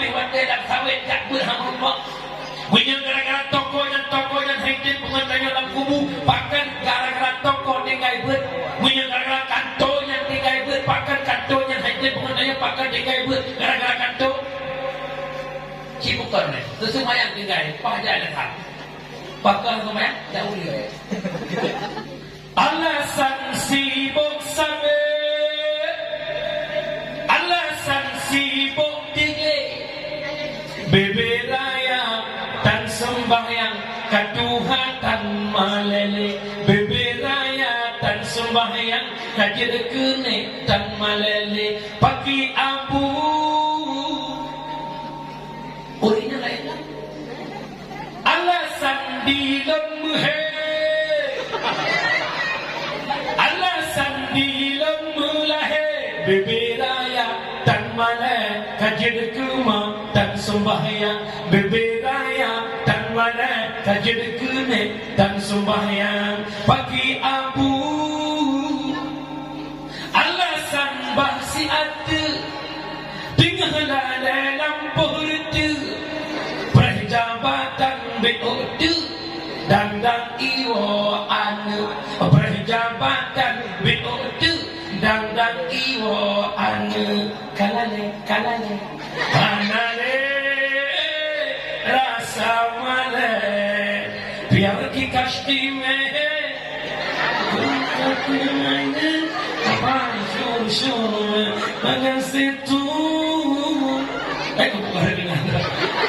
habis wadah dan sawit tak berhampa. Punya gara-gara toko yang haitin pengantarnya dalam kubu, pakan gara-gara toko tinggal ber. Punya gara-gara kantor yang tinggal ber, pakan kantor yang haitin pengantarnya pakan tinggal ber, gara-gara kantor. Cipukan ni, sesumayang tinggal, pahajak datang. Pakan sesumayang, jauh dia. Alasan sibuk sabit, alasan sibuk tinggi, beberaya dan sembahyang katuhan dan malele, beberaya dan sembahyang kajer kene dan malele, pagi abu orinya lain lah. Alasan di lemhe, alasan di lemulahe, beberaya dan malele kajer kema dan sembahyang, beberaya dan mana kajer kene dan sembahyang, pagi abu alasan bahsi ada tinggallah dalam perda perjabatan beoda dan iwo anu perjabatan beoda dan iwo anu kalale anale rasa male biar kikasti me apa syur dengan situ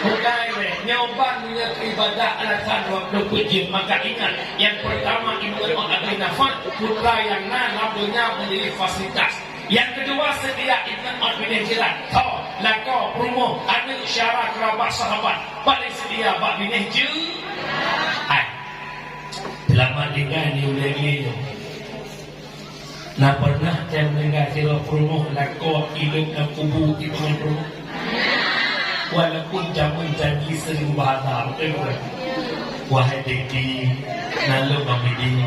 bukan nyobaannya ibadah alasan waktu puji. Maka ingat yang pertama ibadah mengambil nafas putra yang nafasnya menjadi fasilitas. Yang kedua sedia iman orang jiran. Kau lakau promo ada syarat kerabat sahabat paling sedia bak bini je. Hai. Lama tinggal ni lagi. Nak pernah saya mendengar sila promo lakau hidup dan kubu iman promo. Walaupun jamun janji seribu bahasa, betul tak? Wahai dekti, nalu bamidi,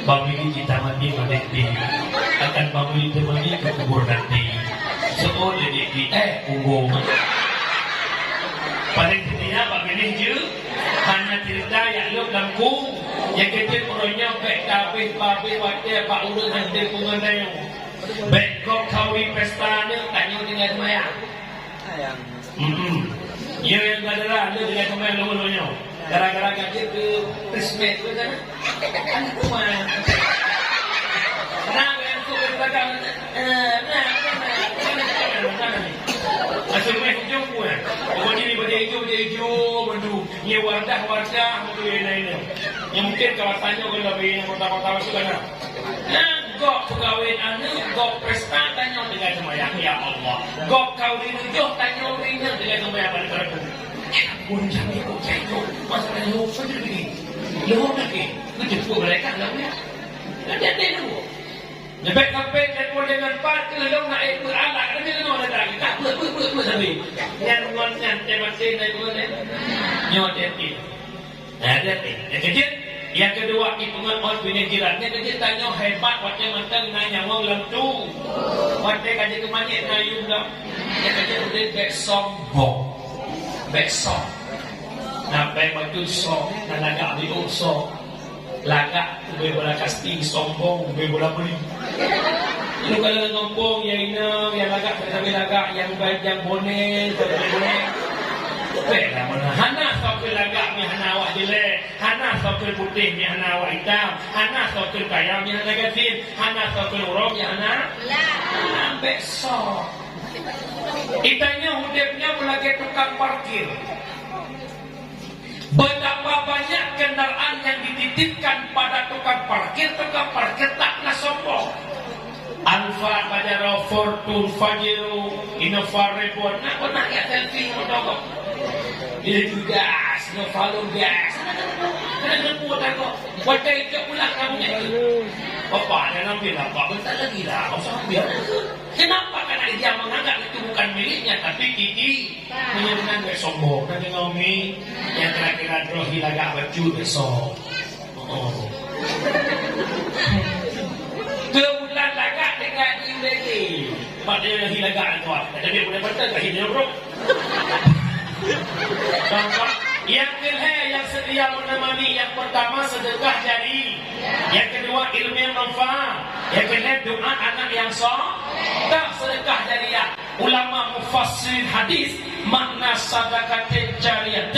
bamidi kita mati dekti, akan bamidi temani ke kubur nanti. Seolah dekti, kubur. Paling setia bamidi je, hanya cerita yang lu lampu, yang kecil orangnya baik kabeh wadah pak urut nanti pengendai. Baik kau kawi pesta ni, tanya dengan semayang. Ya yang adalah ada dengan kemain lawan-lawannya. Gara-gara gaji ke Christmas tu kan? Aku mana? Kenapa yang tu berdagang? Asal main hujung pun. Orang ini benda hijau, bendu. Ia wardah, bendu yang lain. Yang mungkin kawasannya kalau beri yang kota-kota masuk kan? Gok pegawai anu, gok pesta tanya dengan semayang ya Allah. Gok kau dinujuh tanya ringnya dengan semayang pada kerana. Pun jangan ikut saya masalah lu saja begini. Lu lagi, lu jemput mereka lah ya. Nanti lu. Lebih sampai dan dengan parti lu nak ikut anak, nanti lu nak lagi. Tak ber sampai. Yang ngongan temasi naik boleh. Nyotetin. Ada ni. Yang kedua hitungan orang punya jirannya dia tanya hebat wajah mentang nanya wong lentu wajah kaji kemana nayu dah yang kerja udah beksong sampai waktu sok dan lagak beli sok lagak boleh bola casting sombong boleh bola beli lu kalau sombong yang ini yang lagak sampai lagak yang baik yang bonel bela mana hana sokil lagak ni hana awak jelek, hana sokil putih ni hana awak hitam, hana sokil kaya ni hana gatin, hana sokil urang ni hana ambek sok. Itanya hudipnya melagi tukang parkir. Betapa banyak kendaraan yang dititipkan pada tukang parkir tak nak sombong. Alfa, Pajero, Fortune, Fajero, Innova, Rebon, nak pernah ya selfie motor. Dia gas, Novalo gas. Kena buat kok. Wajah itu pulang kamu itu. Bapak dia ambil apa? Bentar lagi lah. Kau sambil. Kenapa? Karena dia menganggap itu bukan miliknya, tapi Kiki menyebutkan gak sombong. Nanti ngomi yang kira-kira drohi lagak baju besok. Kemudian lagak dengan ini. tempat dia hilagaan tu. Ada dia boleh betul ke hidup bro? Nampak? Yang kedua yang sedia menemani, yang pertama sedekah jari, yang kedua ilmu yang manfaat, yang kedua doa anak yang soleh, sedekah jariah. Ulama mufassir hadis makna sedekah jariah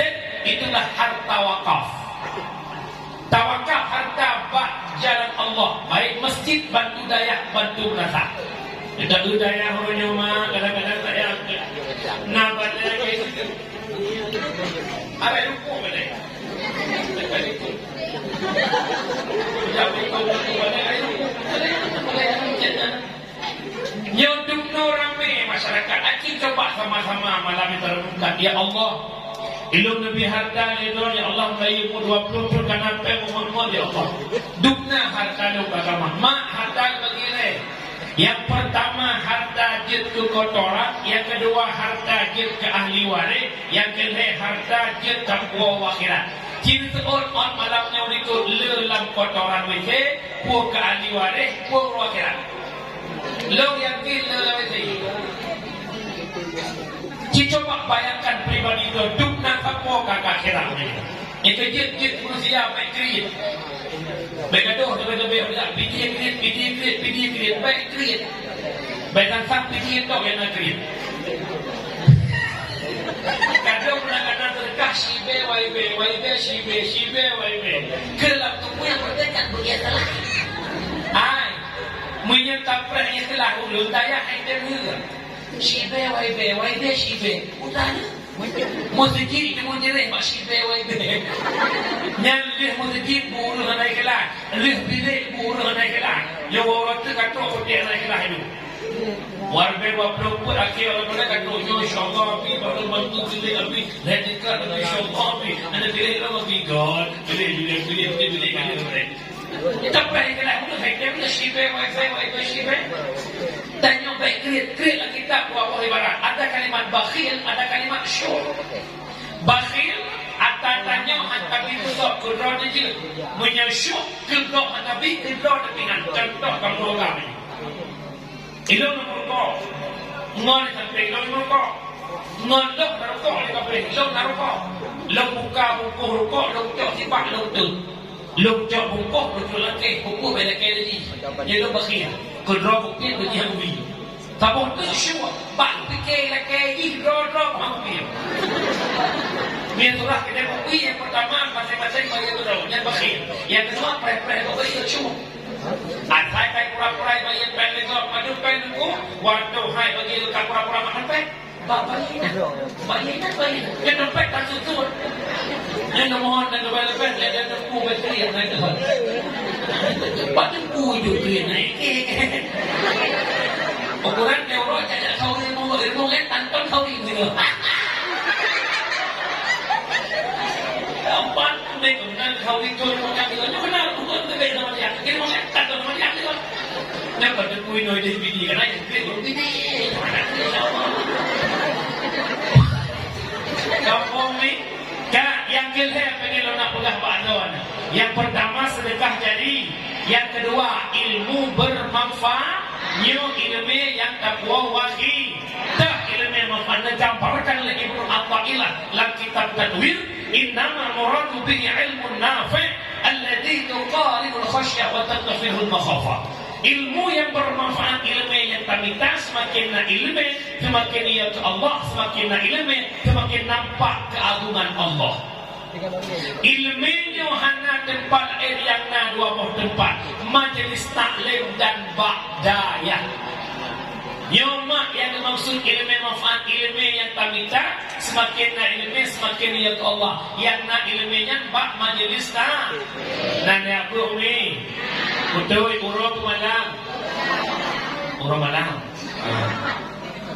itulah harta wakaf. Tawakaf harta bak jalan Allah, baik masjid bantu daya bantu belakang. Kita daya hanya mak kadang-kadang saya nak baca gitu. Ada lupa boleh. Nyoduk rame masyarakat. Aki coba sama-sama malam ini terbuka. Ya Allah, ilmu Nabi harta itu ya Allah melayu 20 karena apa Muhammad ya Allah. Dukna harta lu agama. Mak harta begini. Yang pertama harta jid ke kotoran, yang kedua harta jid ke ahli waris, yang ketiga harta jid ke kuah akhirat. Jid seorang malamnya itu lelam kotoran wece, kuah ke ahli waris, kuah akhirat. Lo yang lelam wece. Coba bayangkan pribadi itu dukna ke kuah ke akhirat. Itu jid manusia baik kriit. Baik gaduh, baik pidi kriit, baik kriit. Baik sang pidi itu yang nak kriit. Gaduh kadang-kadang terkah sibe, sibe. Kelak tu pun yang berdekat begitu lah. Ay, menyerta perang telah ulun daya yang dia. Sibe, sibe. Utara. Muzikir itu menjerit mak sibe waibe. Nyalih muzikir buruh naik kelas, lih bilik buruh naik kelas. Yang orang tu kata dia naik kelas itu. Warga berpeluput akhir orang kata insyaAllah api baru bantu bilik api. Lihat dekat insyaAllah api. Anda bilik lama api God. Bilik kali. Kita pergi kelas itu saya bila sibe waibe. Tanya baik kriat lah kita buah ibarat. Ada kalimat bakhil, ada kalimat syur. Bakhil atas tanya hantabi tusuk kudra dia menyasyuk kudra hantabi kudra dengan contoh kamu agama. Ilmu merukau, ngon sampai ilmu merukau, ngon lok merukau ni kabeh, lok merukau, lok buka buku rukau, lok cok sifat lok tu, lok cok buku lok laki buku belakang lagi. Dia lok bakhil. Kedua bukti bagi yang beli. Tapi tu syur, bak fikir lagi roh hampir. Ni surah kita bukti yang pertama masing-masing bagi tu yang bakhil. Yang kedua pre-pre bagi syur. Asai kai pura-pura bagi yang pen lego, madu pen ku, waktu hai bagi ka pura-pura makan pen. Bagi. Yang dompet tak susut. Yang mohon dan dompet dia ada ku bateri yang ada. Patut ku hidup dia naik. Ukuran euro jadi sauri mau tanton sauri gitu. Empat dengan sauri tu macam itu. Kenal bukan berbeza sama dia. Kita mau tanton sama dia tu. Nak patut ku hidup di sini kan aja. Ini. Kampung ni yang kedua pengen nak pegang badan. Yang pertama sedekah jari, yang kedua ilmu bermanfaat, ilmu yang takwa wahid. Dah ilmu manfaat jamparkan lagi Ibnu Athaillah dalam kitab Tadwir, innama muradu bihi ilmun nafi' alladhi tuqaribu al-khasyah wa tadfihu al-makhafah. Ilmu yang bermanfaat, ilmu yang minta, semakin na ilmu, semakin ia ke Allah, semakin na ilmu, semakin nampak keagungan Allah. Ilmunya hanya tempat yang na 20 tempat, majlis taklim dan ba'dayah. Nyoma yang dimaksud ilmu manfaat, ilmu yang minta, semakin na ilmu, semakin ia ke Allah. Yang na ilmunya bak majlis tak. Dan yang aku ni betul urut malam.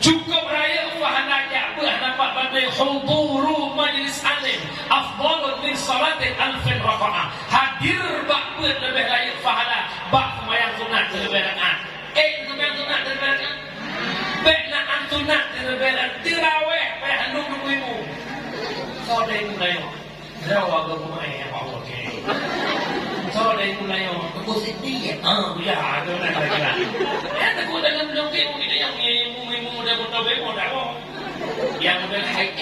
Cukup raya wahana ja'bah nampak bandai huduru majlis alim afdalun min salatin alfin raqa'ah. Hadir bakbet lebih layak fahala bak semayang sunat lebih rakaat. Semayang sunat lebih rakaat. Bek nak sunat lebih rakaat. Tirawih bek handuk ibu. Kau dah ibu layak. Rawa ke rumah yang Allah ke. so dari mulai aku sedih ya ya tu nak kata aku dalam blogin kita yang muda muda yang muda high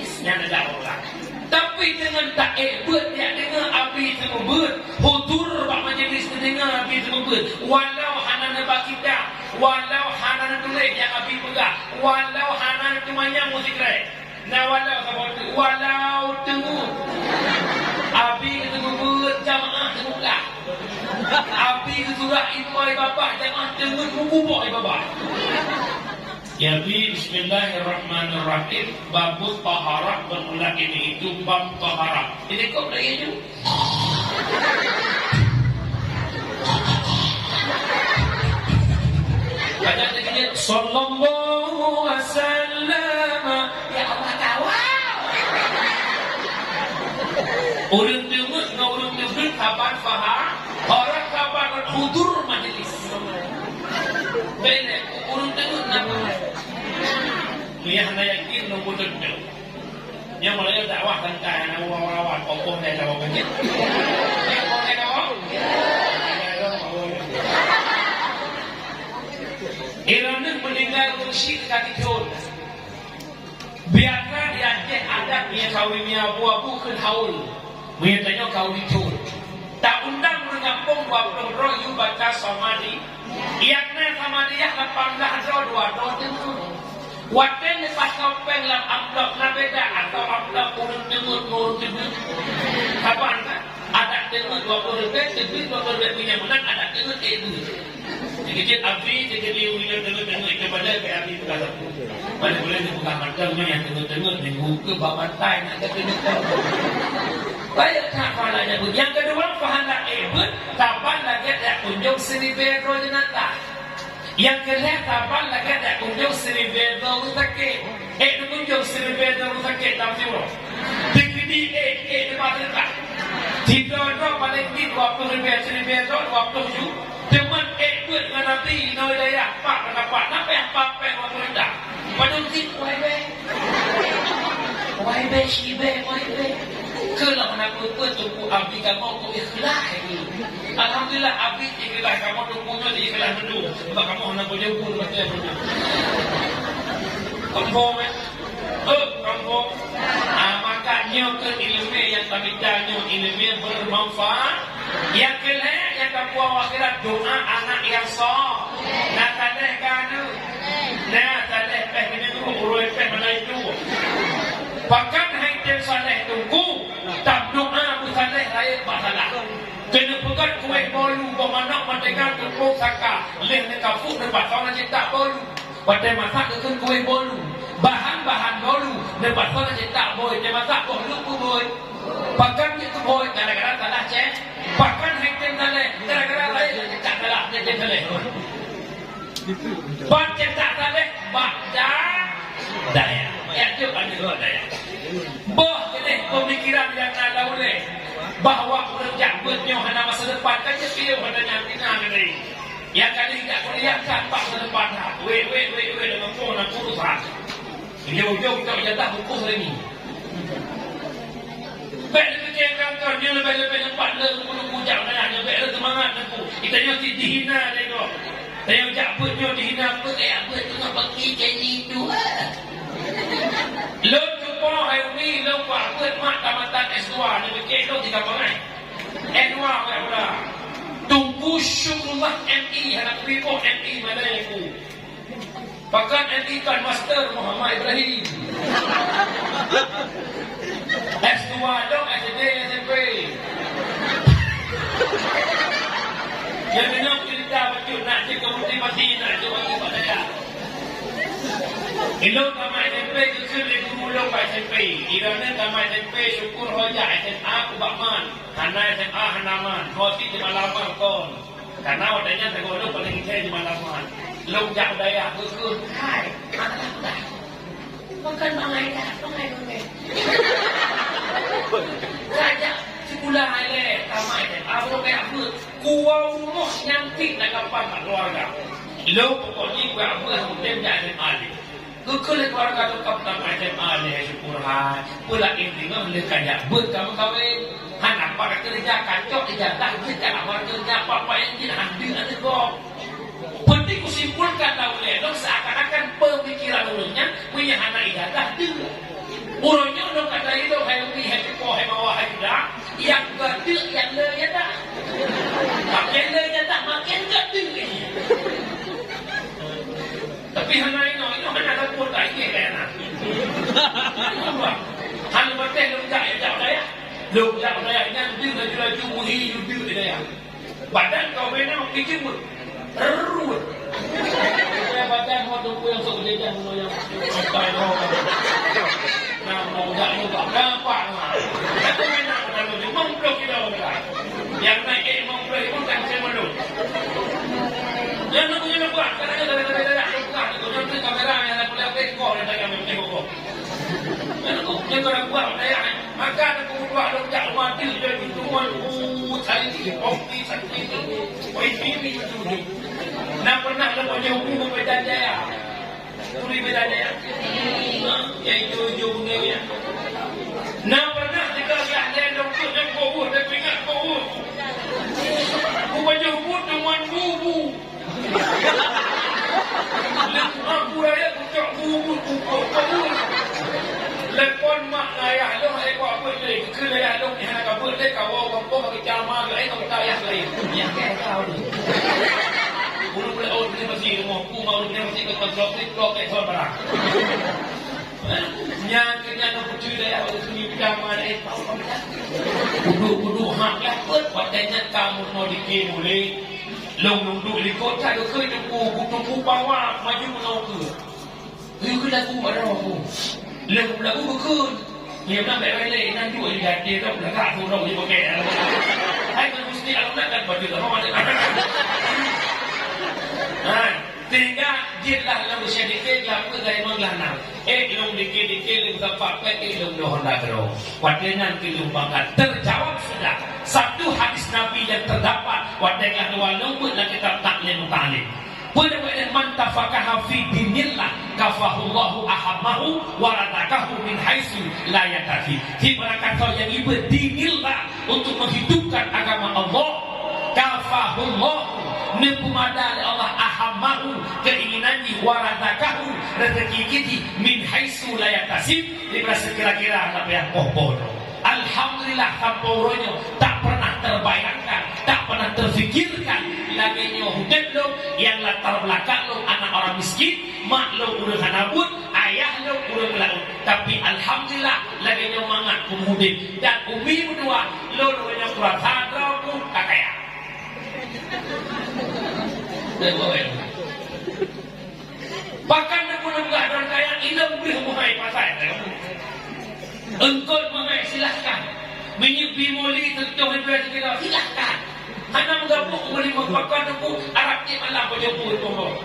X yang ada orang tapi dengan tak buat dia dengar api semua buat hudur pak majlis dengar api semua buat walau hanan bakita walau hanan tulis yang api pegang walau hanan tumanya musik rek nah walau temu api temu buat jamaah semula api surah ibai bapak jamaah temu kubur bapak ya bi bismillahirrahmanirrahim babut taharah bermula ini itu bab taharah ini kok dah itu baca dia sallallahu alaihi wasallam ya Allah kawal urang tengok dengan urang tengok kabar faham orang kabar hudur majlis bene urang tengok nama dia hanya yakin nombor dua yang mulai dakwah tentang orang-orang kokoh dan dakwah banyak yang kokoh dakwah Irana meninggal musik kaki tol biarlah dia adat dia kawinnya abu-abu ke haul dia tanya kawin tol tak undang mengampung 20 roh you baca samadhi yang samadhi 18 roh 2 tentu Waten pas kopeng lam amplop na beda atau amplop urun dengut kapan kan? Ada dengut 20 rupiah, tapi 20 rupiah punya menang ada dengut itu. Sedikit api, sedikit liu-liu dengut kepada api itu kata. Pada boleh dibuka mantap yang dengut dibuka babantai nak dengut. Banyak tak falanya bu. Yang kedua fahala kapan lagi ada kunjung Sri Bedro jenata. Yang kedua kapan lagi ada kunjung Sri Bedro sakit. Kunjung Sri Bedro sakit tak sih bro. Di depan dekat. Tidak paling di 20 rupiah Sri Bedro 27. Teman buat dengan Nabi Naudaya Pak kenapa? Kenapa yang Pak waktu rendah? Pada sih YB Shibe kalau nak buat tunggu abdi kamu tu ikhlas ini. Alhamdulillah abdi ikhlas kamu tunggunya di ikhlas dulu. Sebab kamu nak boleh pun macam tu. Kampung kampung. Makanya ke ilmu yang kami tanya ilmu bermanfaat. Yang kelak yang kamu akhirat doa anak yang sah. Nak tadeh kanu. Nak tadeh peh kena tu urut peh mana itu. Bahkan haitan saleh tunggu tak doa bu saleh raya masalah. Kena pegat kuih bolu bermanak mendengar tepung saka. Leh nak kafuk depan orang cetak bolu. Pada masak ke kuih bolu. Bahan-bahan bolu depan orang cetak boy. Dia masak bolu pun boy. Bahkan itu boy gara-gara salah cek. Bahkan haitan saleh gara-gara raya cetak salah dia saleh. Baca cetak saleh baca daya. Ya tu kan juga daya. Bah jenis pemikiran yang ada boleh bahawa kerja bernyok hanya masa depan kan je pilih pada nyantina ni. Yang kali tidak kuliah kan masa depan dah. Weh dengan phone nak urusan. Jauh-jauh kita jatah buku hari ni. Baik fikir kan dia lebih-lebih tempat le puluh jam dah dia baik semangat aku. Kita nyoti dihina dia. Saya ucap bernyok dihina apa saya buat tengah pergi jadi tu. Lo jumpa hari ni lo buat mak tamatan S2 ni fikir lo 3 perai. S2 kan pula. Tunggu syukurlah MI anak report MI mana aku. Bahkan MI kan master Muhammad Ibrahim. S2 dong SD SMP. Yang minum cerita betul nak cakap mati nak cakap pada dia. Ilmu tamat SMP justru lebih mula pada SMP. Irana tamat SMP syukur hoja SMA Kubakman. Hana SMA Hanaman. Kosi di Malaman kon. Karena wadahnya tergodoh paling saya di Malaman. Lojak daya betul. Hai, anak dah. Makan bangai dah, bangai. Raja sebulan aja tamat SMA. Apa kayak apa? Kuau rumah nyantik nak kapan tak keluarga. Lo pokoknya gue apa yang jadi SMA. Kulit keluarga tu kau tak macam ada syukur hai. Pula intinya mereka kaya ber kamu kawin. Anak nampak kerja kacau ijazah kita awal kerja apa yang kita ambil ada kok. Penting kusimpulkan tahu ledok seakan-akan pemikiran ulunnya punya anak ijazah dia. Ulunnya udah kata itu happy happy po happy bawah dah. Yang gede yang le dah. Makin le dah makin gede. Tapi anak ini anak pun tak ingin kayaknya. Hal betul lomjak saya. Lomjak saya nanti laju muhi yudu dia. Badan kau benar kecil pun. Terus. Saya badan mau tunggu yang sok dia yang sampai roh. Nah, mau tak juga gampang. Aku benar kalau memblok kita orang. Yang naik memblok itu kan saya belum. Yang nak punya buat kadang bukan itu nanti kamera yang nak boleh tengok dan saya ambil tengok. Yang orang buat saya maka aku buat lomjak mati jadi semua cari kopi sakit ini itu. Nak pernah lepas jauh buku Medan Jaya. Tuli Medan Jaya. Yang itu punya. Nak pernah jika ada doktor yang kau dan ingat kau. Buku jauh buku dengan bubu. Aku raya kucak bubu. Lepon mak ayah lo hai kau apa ni? Kerana ayah lo ni nak apa ni? Kau pakai jama ke? Kau tak ayah lain. Yang kau ni. Bulu boleh orang ni masih rumah aku mau ni masih ke blok kayak saudara. Nyaknya nak cuci dia ada sini jama ni tahu tak? Budu hak lah pun patutnya kamu mau dikim boleh. Long duduk di kota tu ke tunggu bawa maju menau ke. Itu lagu ada aku. Lagu bukan. Dia nak balik nak dua dia tak nak aku nak dia pakai. Hai kan mesti aku nak baju tu macam mana. Sehingga jelah lalu sedikit lalu dari mengelana. Long dikit lalu pakai long Honda Pro. Wadenan kilung bangkat terjawab sudah. Satu hadis Nabi yang terdapat wadenan walaupun kita tak lemutalib. Benar-benar mantafakaha fi dinillah kafahullahu ahamahu waradakahu min haitsu la yatafi. Ibarat kata yang ibu dinillah untuk menghidupkan agama Allah kafahullahu nepumadali Allah ahamahu keinginannya waradakahu rezeki kita min haitsu la yatafi. Ibarat sekira-kira apa yang bodoh. Alhamdulillah kamporonya tak pernah terbayangkan, tak pernah terfikirkan lagi hidup lo yang latar belakang lo anak orang miskin, mak lo udah hanabut, ayah lo udah melaut. Tapi alhamdulillah lagi mangat kemudian dan umi berdua lo punya kurang sadar pun kakaya. Bahkan aku nak ada kaya ilam beri muhai pasal. Engkau mengai silahkan menyepi moli terjauh daripada kita silahkan. Hanya menggabung boleh membakan aku Arab ni malah berjemput pokok.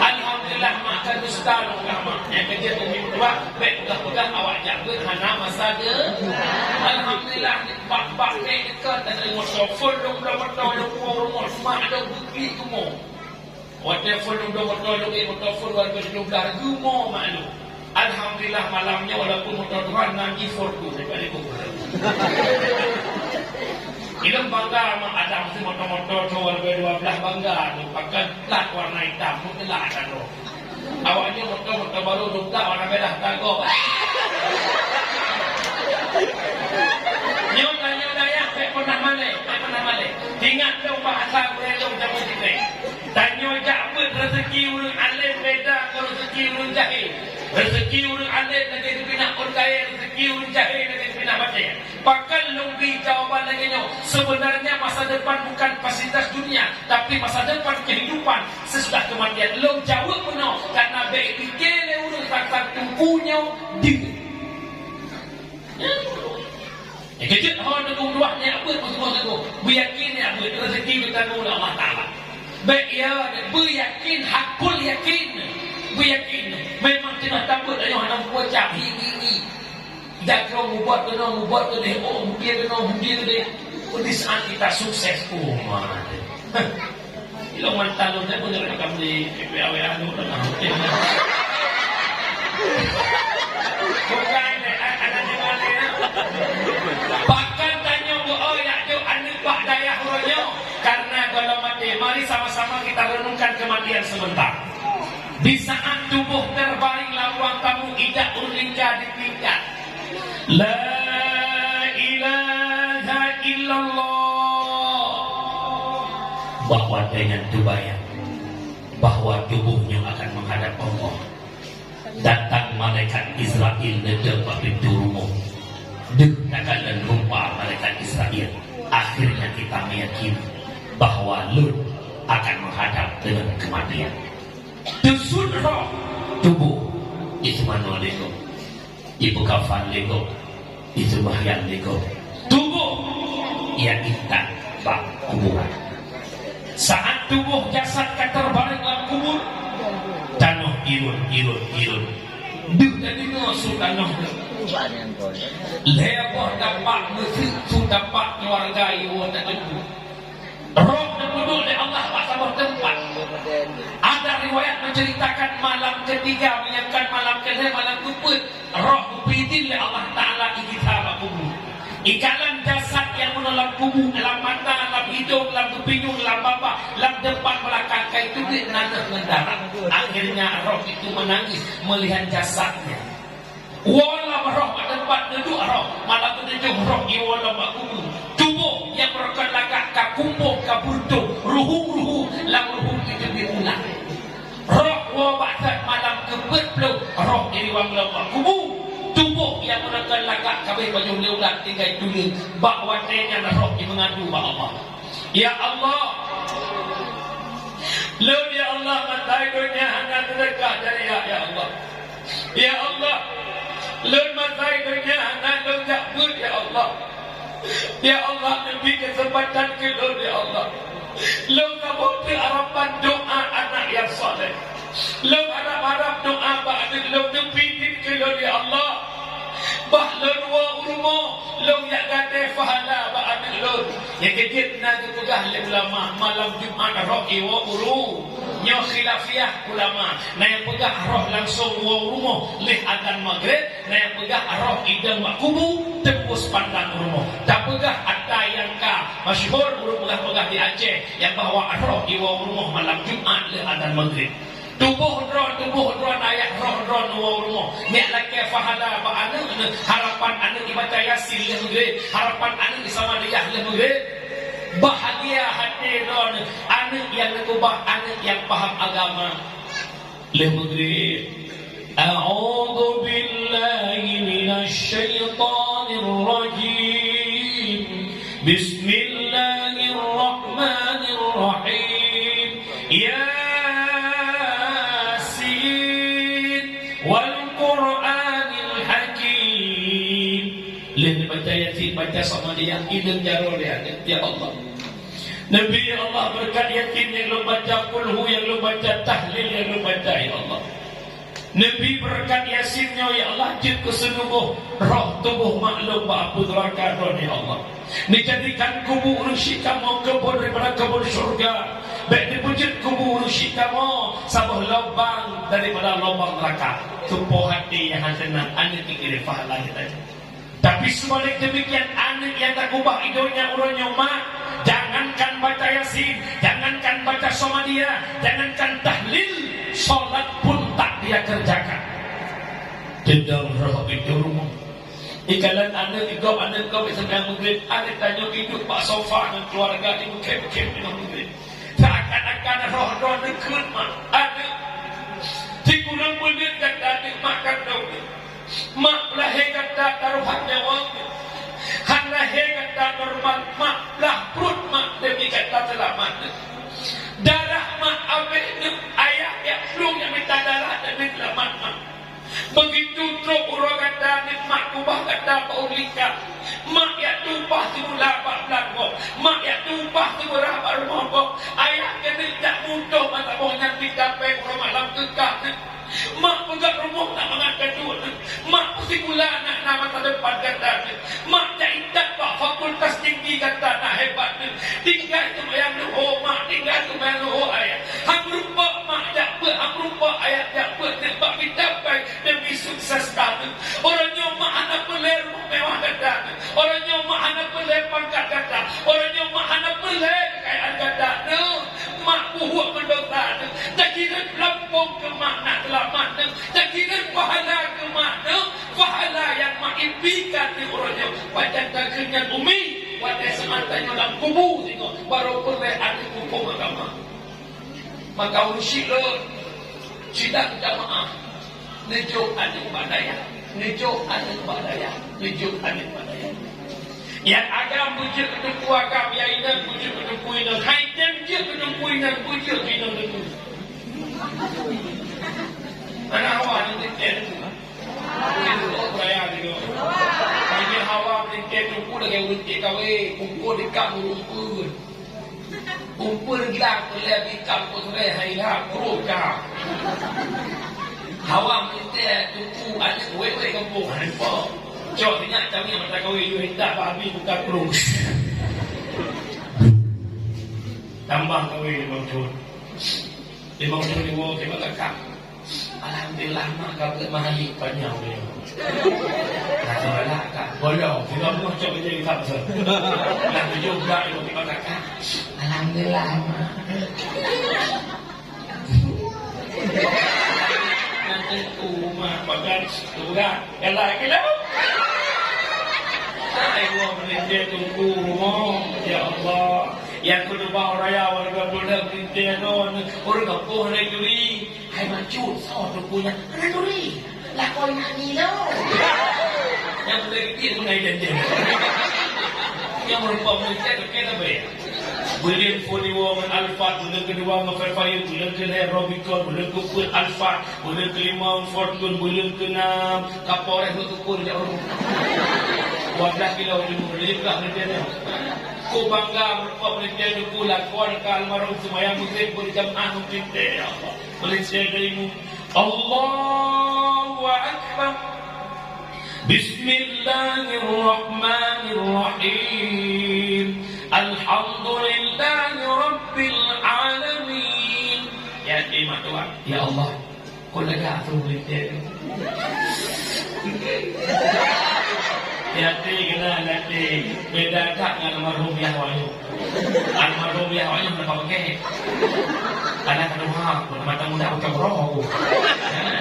Alhamdulillah makan ustaz ulama yang kerja umi dua baik pegang awak jaga hana masa dia. Alhamdulillah bak ni dekat dan motor dong rumah mak ada bukti semua. Wadah full motor warga jumlah gumo malu. Alhamdulillah malamnya walaupun motor Tuhan nanti forku daripada itu. Ilam bangga mak ada mesti motor tu warga 12 bangga tu pakai plat warna hitam mungkin lah ada tu. Awaknya motor baru dukta warna merah tangguh. Nyonya daya pernah male. Ingat dong bahasa belum jamu dikit. Tanya jakut rezeki urang alim beda kalau rezeki urang jahil. Rezeki urang alim lagi dipinah orang kaya, rezeki urang jahil lagi dipinah baca. Bahkan lebih jawapan lagi nyo. Sebenarnya masa depan bukan fasilitas dunia, tapi masa depan kehidupan sesudah kematian. Lo jawab penuh karena baik dikele urang tak tumpunya di. Kejut hon dengan duahnya apa semua tu. Beryakin apa rezeki kita oleh Allah Taala. Baik ya, beryakin, hakul yakin. Beryakin. Memang tidak takut ayo hendak buat ini. Dah kau buat tu deh. Oh, mungkin tu deh. Di saat kita sukses mana. Ilang mantan lu dah boleh rekam di PPAW anu dah. Bukan anak di mana ya? Bahkan tanya oh ya tu anak pak dayah ronyo karena kalau mati. Mari sama-sama kita renungkan kematian sebentar. Di saat tubuh terbaring ruang tamu ida ulingka ditingkat. La ilaha illallah. Bahwa dengan itu bayang bahwa tubuhnya akan menghadap Allah. Datang malaikat Israel mendekat pintu rumah. Dekatkan rupa malaikat Israel. Akhirnya kita meyakini bahwa Lut akan menghadap dengan kematian. Dusun roh tubuh itu mana lego, ibu kafan lego, itu mahyan lego. Tubuh ia intan bak kuburan. Saat tubuh jasad terbaring dalam kubur, tanah irun. Duh tadi masuk tanah. Lepas dapat mesut dapat keluarga ibu tak tentu. Roh duduk di Allah pasal tempat. Ada riwayat menceritakan malam ketiga menyiapkan malam kedua malam keempat. Roh dipilih oleh Allah Taala ikithab kubur. Ikalan jasad yang menolong kubur dalam mata, dalam hidung, dalam kepingung, dalam bapa, dalam depan belakang itu nanah mendarat. Akhirnya roh itu menangis melihat jasadnya. Walau roh tempat duduk roh malam ketujuh roh iwalau kubur. Tubuh yang berkelagak kakumpul kaburdo ruhu lang ruhu itu diulang. Roh wabatat malam kebetul roh dari wang lama kubur. Tubuh yang berkelagak kabeh baju leulang tinggal tulis bahwa tanya roh yang mengadu ba Allah. Ya Allah, lalu ya Allah matai dunia hanya terdekat dari ya Allah. Ya Allah, lalu matai dunia hanya terdekat ya Allah. Ya Allah, lebih kesempatan kedua ya Allah. Lo kabul harapan doa anak yang soleh. Lo harap doa ba'adil lo dipidit kedua ya Allah. Bahlun wa urmo lo yak gade fahala ba'adil lo. Yang kejit na ketugah le ulama malam Jumat roki wa uru. Nyo khilafiyah ulama. Na yang pegah roh langsung wa urumo leh adan maghrib. Na yang pegah roh idang makubu tembus pandang urumo. Tak pegah ada yang ka masyhur urung pegah di Aceh yang bawa roh di wa urumo malam Jumat leh adan maghrib. Tubuh roh ayat roh urumo. Nek laki fahala ba anu harapan anu dibaca Yasin leh maghrib. Harapan anu sama dia leh maghrib. Bahagia hati don anak yang nekubah anak yang paham agama leh maghrib. A'udzu billahi minasy syaithanir rajim. Bismillahirrahmanirrahim. Yasin wal Qur'anil Hakim. Leh baca Yasin baca sama dia idul jarul dia ya Allah. Nabi Allah berkat yakin yang lu baca kulhu, yang lu baca tahlil, yang lu baca ya Allah. Nabi berkat yasinnya ya Allah jid keseluruh roh tubuh makhluk ba'abud rakaron ya Allah. Dijadikan kubur urusi kamu kebun daripada kebun surga. Baik dipujud kubur urusi kamu sabah lubang daripada lubang neraka. Tupuh hati yang senang anak dikira pahala kita. Tapi sebalik demikian anak yang tak ubah idolnya urangnya mak. Jangankan baca Yasin, jangankan baca Somalia, jangankan tahlil, sholat pun tak dia kerjakan. Dendam roh itu rumah. Ikalan anak kau sedang menggerit. Anak tanya hidup Pak Sofa dan keluarga di mukim-mukim dengan menggerit. Seakan-akan roh-roh dekat mak. Anak dikurang menit kata anak makan daun. Mak lahir kata taruhan nyawanya. Han lahir kata normal mak lah perut mak demi kata selamat. Darah mak awet ayah yang belum yang minta darah demi selamat mak. Begitu truk urang kata mak kubah kata paulika. Mak ya tumpah simula pak belangko. Mak ya tumpah simula pak rumah. Ayah kena tak mudah mata bohnya dicapai rumah malam kekak. Mak pegang rumah tak mengangkat duit. Mak simula anak nama tak depan kata. Mak jaitan pak fakultas tinggi kata nak hebat. Tinggal tu yang luho mak, tinggal tu yang luho ayah. Hang rupa mak tak apa, hang rupa ayah tak apa. Tempat kita demi sukses kata. Orang nyambung ke makna telah makna tak kira pahala ke makna pahala yang mengimpikan di orangnya wajah taknya umi wajah semantanya dalam kubu tengok baru boleh ada hukum agama maka urusilah sidang jamaah nejo anik badaya yang agam bujuk ketempu agam yang inang bujuk ketempu inang haitem je ketempu inang bujuk inang ketempu mana hawa nanti ketempu itu beraya juga ini hawa nanti ketempu dah kaya urut kawe kumpul di kamu kumpul gelap lebih kamu sore hailah kurukah hawa nanti tumpu ada kue-kue kampung hampa cok ingat kami yang tak kawin you hendak babi buka perut tambah kawin Bang Cun di bawah kita lekap alhamdulillah mak kau ke mahali panjang dia kata balak kak bodoh kita pun cok jadi tak besar dan juga di bawah kita lekap alhamdulillah mak nanti mak pakai tugas kalau kita saya gua melintir tunggu rumah ya Allah yang kedua raya warga budak melintir non orang kampung nak curi hai maju sah tunggunya nak curi lah kau nyanyi lo yang melintir tu naik janji yang merupakan melintir tu kita ber bulan kedua Alfat bulan kedua Fairfire bulan kedua Robicon bulan keempat Alfat bulan kelima Fortune bulan keenam Kapolres tu pun jauh wadah kilo lebih dia ku bangga merupakan penelitian itu lakukan ke almarhum semayang muslim berjamaah mungkin ya Allah penelitian darimu Allahu Akbar Bismillahirrahmanirrahim Alhamdulillahi Rabbil Alamin ya terima Tuhan ya Allah kau lega tu penelitian Yati kena nanti beda tak dengan almarhum Yahwayu. Almarhum Yahwayu berapa pakai? Karena kedua, mata muda bukan roh.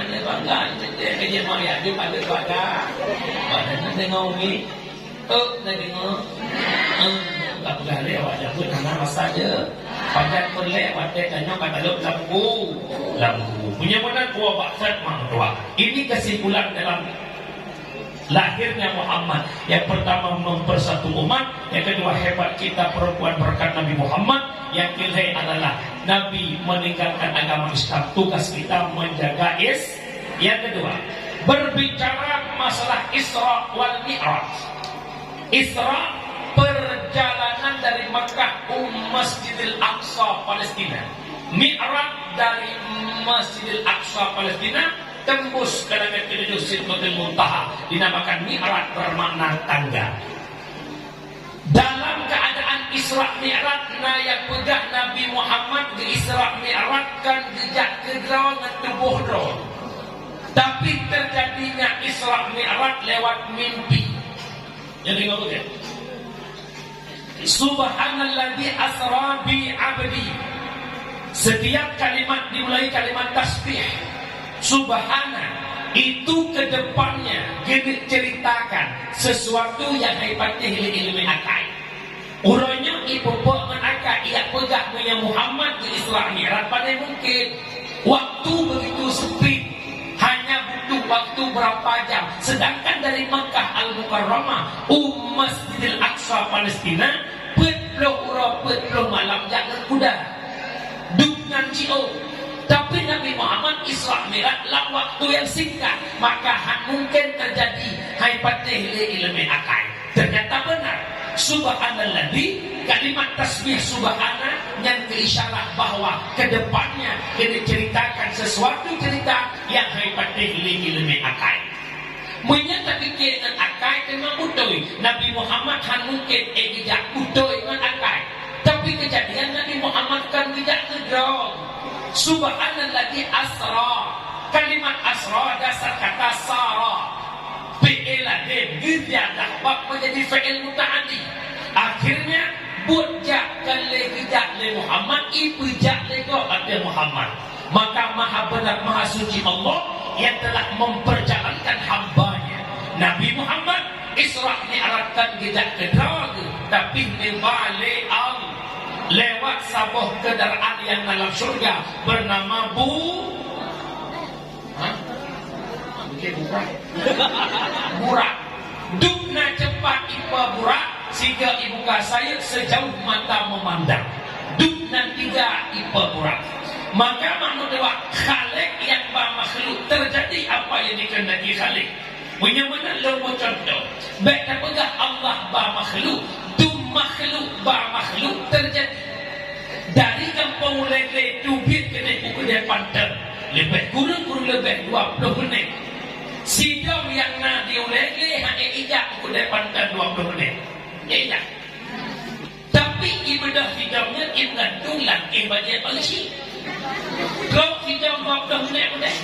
Dia bangga, dia Maria dia pada pada nanti ngomi. Nanti ngom. Tak boleh lewat jauh karena saja. Pada boleh pada tanya pada lampu. Punya mana kuah baksat mangtua. Ini kesimpulan dalam lahirnya Muhammad. Yang pertama mempersatu umat, yang kedua hebat kita perempuan berkat Nabi Muhammad, yang ketiga adalah Nabi meninggalkan agama Islam, tugas kita menjaga yang kedua berbicara masalah Isra wal Mi'raj. Isra perjalanan dari Makkah ke Masjidil Aqsa Palestina, Mi'raj dari Masjidil Aqsa Palestina tembus ke langit menuju Sidratul Muntaha, dinamakan Mi'raj bermakna tangga. Dalam keadaan Isra Mi'raj yang pegang Nabi Muhammad di Isra Mi'raj kan jejak kegerawangan tubuh roh. Tapi terjadinya Isra Mi'raj lewat mimpi. Jadi enggak boleh. Subhanalladzi asra bi 'abdi. Setiap kalimat dimulai kalimat tasbih. Subhana itu kedepannya kita ceritakan sesuatu yang hebatnya ilmu akai. Urangnya ibu pengen akai ia pegang punya Muhammad di Isra Mi'raj pada mungkin waktu begitu sempit, hanya butuh waktu berapa jam. Sedangkan dari Makkah Al-Mukarramah Masjidil Aqsa Palestina petloh malam jangan kuda dengan cio. Tapi Nabi Muhammad Isra Mi'raj dalam waktu yang singkat, maka mungkin terjadi hypertele ilmu akai. Ternyata benar. Subhanalladzi, kalimat tasbih subhana yang berisyarat bahwa kedepannya kita ceritakan sesuatu cerita yang hypertele ilmu akai. Menyata pikir dengan akai kena utoi. Nabi Muhammad mungkin tidak utoi dengan akai. Tapi kejadian Nabi Muhammad kan tidak terjauh. Subhanalladzi asra. Kalimat asra dasar kata sara. Fi'il ladin gijadah bab menjadi fi'il muta'addi. Akhirnya buat jak kali gejak le Muhammad ibu jak le go ada Muhammad. Maka maha benar, maha suci Allah yang telah memperjalankan hambanya Nabi Muhammad Isra' Mi'rajkan tidak ke neraka, tapi dibalik lewat sebuah kenderaan yang dalam surga bernama Burak. Dukna cepat ipa Burak sehingga ibu saya sejauh mata memandang. Dukna tiga ipa Burak. Maka manusia Khalik yang makhluk terjadi apa yang dikehendaki Khalik. Punya mana lomba contoh. Baik apakah Allah makhluk, tu makhluk makhluk terjadi. Dari kampung lele tubit ke buku dia pantai. Lebih kurang lebih 20 menit. Sidang yang nak diulele hanya ijak buku dia pantai 20 menit. Ijak. Tapi ibadah sidangnya gantungan ibadah polisi. Kau sidang 20 menit boleh.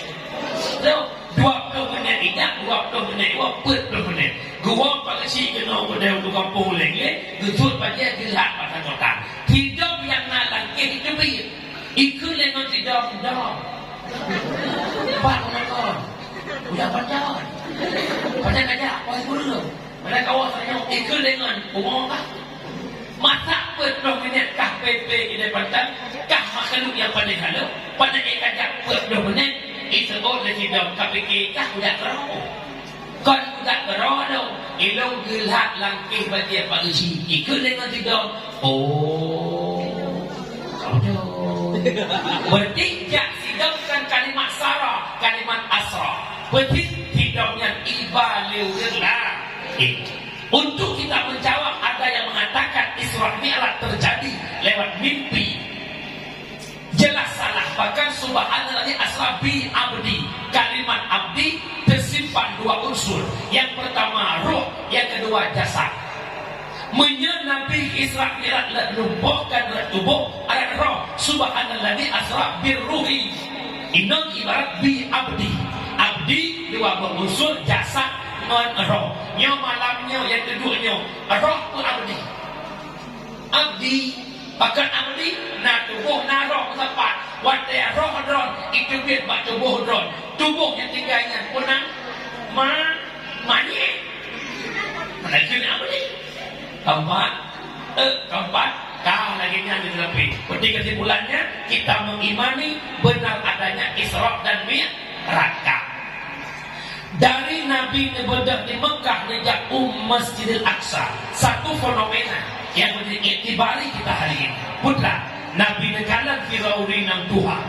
So, 20 menit ijak, 20 menit 40 menit. Gua polisi kena pada kampung lele, gusut pada gelap pada kota. Sidang yang nak langkah itu biar. Ikut lengan sidang dah. Pak menakon. Udah panjang. Panjang aja, apa guru? Pada kawasannya ikut lengan umum kah? Masa 40 minit kah PP di depan kah makhluk yang paling halu? Pada ikajak 40 menit itu boleh sidang KPK kah udah terau. Kan udah terau tu. Ilong gelap langkah bagi polisi. Ikut lengan sidang. Oh. Berarti jak sidangkan kalimat sarah, kalimat asra. Berarti sidangnya iba lewirlah. Untuk kita menjawab, ada yang mengatakan Isra' Mi'raj terjadi lewat mimpi. Jelas salah. Bahkan subhanallah asra bi abdi. Kalimat abdi tersimpan dua unsur. Yang pertama roh, yang kedua jasad. Nabi Isra' Mi'raj lumpuhkan tubuh ayat roh. Subhanalladzi asra birruhi. Ini ibarat bi abdi. Abdi dua unsur, jasad non roh. Nyo malamnya yang keduanya roh tu abdi. Abdi bahkan abdi na tubuh na roh tepat. Watai roh dron itu biar bak tubuh dron. Tubuh yang tinggalnya punang mani. Mana kena abdi? Keempat kah lagi yang lebih. Berarti kesimpulannya kita mengimani benar adanya Isra' dan Mi'raj. Dari Nabi berada di Mekah sejak Masjidil Aqsa, satu fenomena yang diiktibari kita hari ini. Putra Nabi negara Firauni nang Tuhan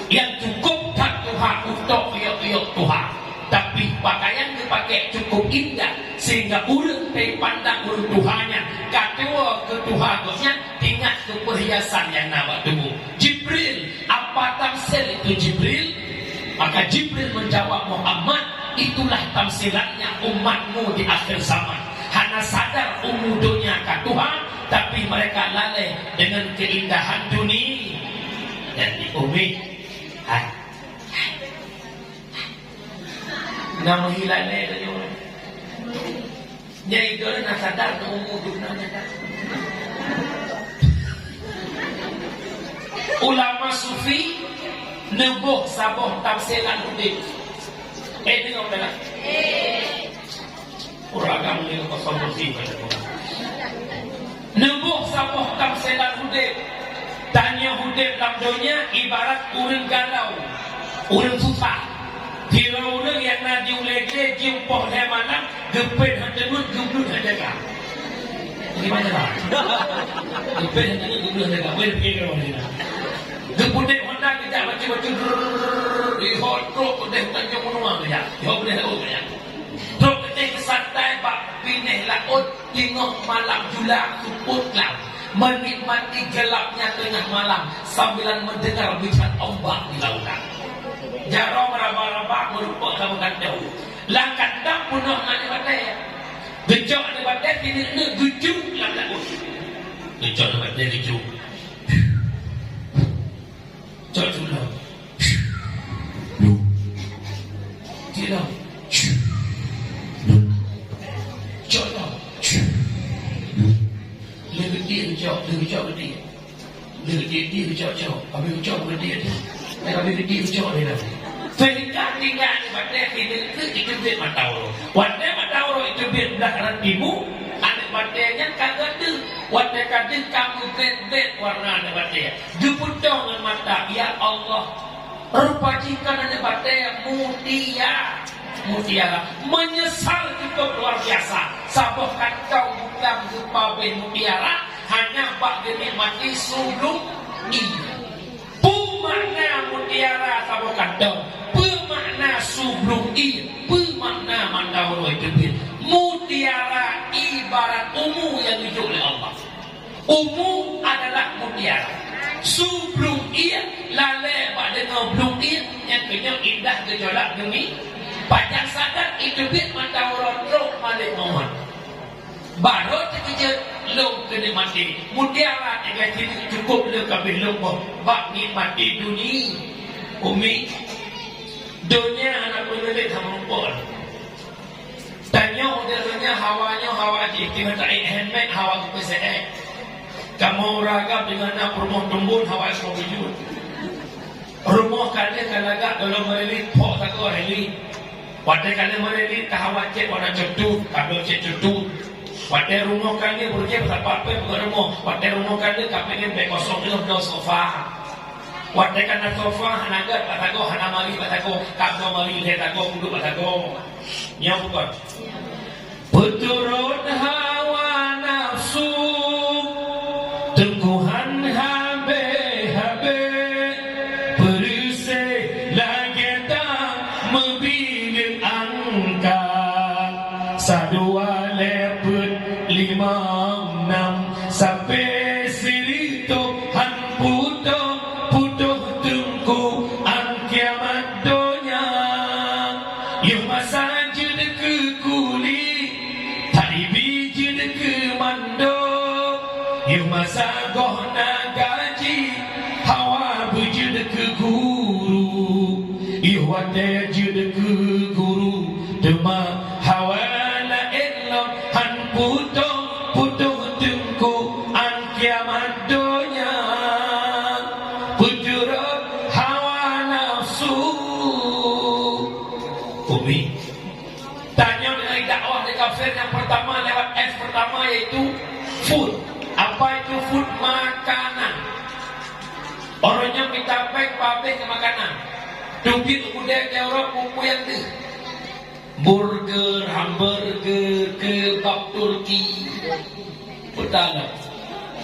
yang cukup tak Tuhan untuk yuk Tuhan. Tapi pakaian dipakai cukup indah sehingga urut pandang urut Tuhannya. Ketua ke Tuhannya tinggal ke perhiasan yang nama tubuh. Jibril, apa tafsir itu Jibril? Maka Jibril menjawab, Muhammad, itulah tafsirannya umatmu di akhir zaman. Hanya sadar umudunya ke Tuhan, tapi mereka lalai dengan keindahan dunia. Dan di umi, nama hilalnya dari orang. Jadi dia nak sadar ke umuduknya. Ulama sufi nebuh sabuh tafsiran udip. Tengok dah. Uragam ni kosong bersih pada orang. Nebuh sabuh tafsiran udip. Tanya udip dalam dunia ibarat urang galau, urang susah. Kira orang yang nak diulek-lek jumpa dia malam gepet hantarut geblut hantarkan. Gimana tak? Gepet hantarut geblut hantarkan. Boleh pergi ke orang ni. Gepudek Honda kita baca-baca ihot truk kudek tanjung menuang dia. Ihot boleh laut dia. Truk kudek santai bak pineh laut tengok malam julang suput laut. Menikmati gelapnya tengah malam sambilan mendengar bicara ombak di lautan. Jarang meraba-raba merupakan kamu kandau. Langkat tak punuh nak badai. Gejok ada badai tidak nak gejuk dalam laut. Gejok ada badai gejuk. Gejok dulu. Tidak. Gejok dah. Lebih dia gejok, lebih gejok dia. Lebih dia gejok. Habis gejok dia. kami pergi ucap ni dah. Sehingga tinggal di badan kita itu biar matau. Wadah matau itu biar belakang timu. Anak badannya kagak tu. Wadah kagak kamu bet warna anak badan. Diputong dengan mata. Ya Allah. Rupa jika anak badan mutiara. Menyesal itu luar biasa. Sabahkan kau bukan jumpa ben mutiara. Hanya bak dinikmati sulung ini. Pemakna mutiara sabahkan kau. Pemakna sublung i, pemakna mandau itu bir. Mutiara ibarat ungu yang dijuk oleh Allah. Ungu adalah mutiara. Sublung i, lale pada ngoblung i, yang kenyang indah gejolak demi. Banyak sadar itu bir mandau rodrok malik mohon. Baru terkejut long kena mati. Mutiara dengan sini cukup le kabeh long bak ni mati dunia. Umi dunia anak penulis sama rumput. Tanya udaranya hawanya hawa je. Kita tak handmade hawa KPCX. Kamu ragam dengan anak rumah tumbun hawa semua bijut. Rumah kalian kalagak kalau merelit pok tak kau relit. Pada kalian merelit hawa cek warna cetut. Kabel cek cetut. Pada rumah kalian berjaya apa-apa bukan rumah. Pada rumah kalian kapingin bek kosong itu sofa. Wadah kana sofa hanaga patago hanamali patago kabno mali letago kudu patago nya bukan beturut hawa nafsu tengkuhan habe berise lageta membilik angka sadua lepet 5 6 sampai sirito han puto masa gohna gaji hawa bujud ke guru ihwate jud ke guru dema hawa la illam han putuh tengku an kiamat dunia bujurut hawa nafsu. Umi tanya dengan dakwah di kafir yang pertama lewat S pertama yaitu food. Apa itu food? Makanan. Orangnya minta pabrik ke makanan. Dubit udah jawab buku yang tu. Burger, hamburger, kebab Turki. Betul.